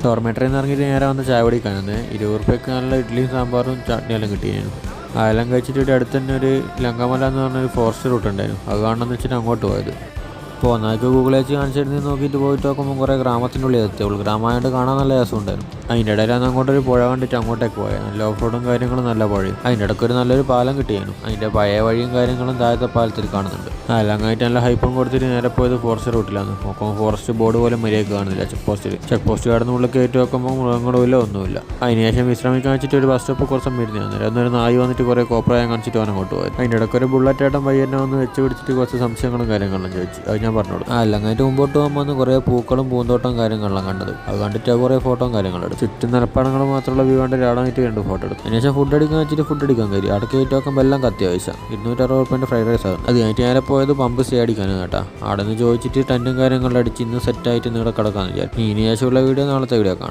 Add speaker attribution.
Speaker 1: ഡോർമെറ്ററിൽ നിന്ന് ഇറങ്ങിയിട്ട് നേരെ വന്ന് ചായ കുടിക്കാനെന്ന് 20 റുപ്യക്ക് നല്ല ഇഡ്ഡലിയും സാമ്പാറും ചട്നിയെല്ലാം കിട്ടിയായിരുന്നു. അതെല്ലാം കഴിച്ചിട്ട് ഇവിടെ അടുത്ത് തന്നെ ഒരു ലങ്കമല എന്ന് പറഞ്ഞൊരു ഫോറസ്റ്റ് റൂട്ട് ഉണ്ടായിരുന്നു. അത് കാണണമെന്ന് വെച്ചിട്ട് അങ്ങോട്ട് പോയത്. പോകുന്നതൊക്കെ ഗൂഗിൾ വെച്ച് കാണിച്ചിരുന്ന് നോക്കിയിട്ട് പോയിട്ട് നോക്കുമ്പോൾ കുറേ ഗ്രാമത്തിൻ്റെ ഉള്ളിൽ എത്തിയുള്ളൂ. ഗ്രാമമായിട്ട് കാണാൻ നല്ല രസമുണ്ടായിരുന്നു. അതിൻ്റെ ഇടയിലാണ് അങ്ങോട്ടൊരു പുഴ കണ്ടിട്ട് അങ്ങോട്ടേക്ക് പോയത്. നല്ല ഓഫ് റോഡും കാര്യങ്ങളും നല്ല പുഴയും. അതിൻ്റെ ഇടയ്ക്ക് ഒരു നല്ലൊരു പാലം കിട്ടിയായിരുന്നു. അതിൻ്റെ പഴയ വഴിയും കാര്യങ്ങളും താഴത്തെ പാലത്തിൽ കാണുന്നുണ്ട്. അതെല്ലാം കഴിഞ്ഞിട്ട് നല്ല ഹൈപ്പും കൊടുത്തിട്ട് നേരെ പോയത് ഫോറസ്റ്റ് റൂട്ടിലാണ്. നോക്കുമ്പോൾ ഫോറസ്റ്റ് ബോർഡ് പോലും മര്യാദയ്ക്ക് കാണുന്നില്ല. ചെക്ക് പോസ്റ്റ് കടന്ന് ഉള്ളിൽ കയറ്റി നോക്കുമ്പോൾ മൃഗങ്ങളും ഇല്ല, ഒന്നുമില്ല. അതിനുശേഷം വിശ്രമിക്കാൻ വെച്ചിട്ട് ഒരു ബസ് സ്റ്റോപ്പ് കുറച്ച് ഇരുന്ന് അന്നൊരു നായി വന്നിട്ട് കുറേ കോപ്രായം കാണിച്ചിട്ട് അവൻ അങ്ങോട്ട് പോയത്. അതിൻ്റെ ഇടയ്ക്ക് ഒരു ബുള്ളറ്റ് ഏട്ടൻ പയ്യനെ വന്ന് വെച്ച് പിടിച്ചിട്ട് കുറച്ച് സംശയങ്ങളും കാര്യങ്ങളും ചോദിച്ചു. അത് ഞാൻ പറഞ്ഞോളൂ. എല്ലാം കഴിഞ്ഞിട്ട് മുമ്പോട്ട് പോകുമ്പോൾ കുറേ പൂക്കളും പൂന്തോട്ടവും കാര്യങ്ങളെല്ലാം കണ്ടത്. അത് കണ്ടിട്ട് കുറേ ഫോട്ടോയും കാര്യങ്ങളും എടുത്തു. ചുറ്റും നിലപ്പാടങ്ങൾ മാത്രമുള്ള വ്യൂ കണ്ടിട്ട് ആടാനായിട്ട് 2 ഫോട്ടോ എടുത്തു. അതിനുശേഷം ഫുഡ് അടിക്കാൻ വെച്ചിട്ട് ഫുഡ് അടിക്കാൻ കയറി. അവിടെ കയറ്റി നോക്കുമ്പോൾ എല്ലാം അത്യാവശ്യം 260 റുപ്യേൻ്റെ ഫ്രൈഡ് റൈസ് ആകും. അത് കഴിഞ്ഞിട്ട് നേരെ പോയത് പമ്പ് സ്റ്റേ അടിക്കാനാണ് കേട്ടോ. അവിടെ നിന്ന് ചോദിച്ചിട്ട് ടെൻറ്റും കാര്യങ്ങളും അടിച്ച് ഇന്ന് സെറ്റായിട്ട് ഇവിടെ കിടക്കാമെന്ന് വിചാരിച്ചു. ഇനി ശേഷമുള്ള വീഡിയോ നാളത്തെ വീഡിയോ കാണാം.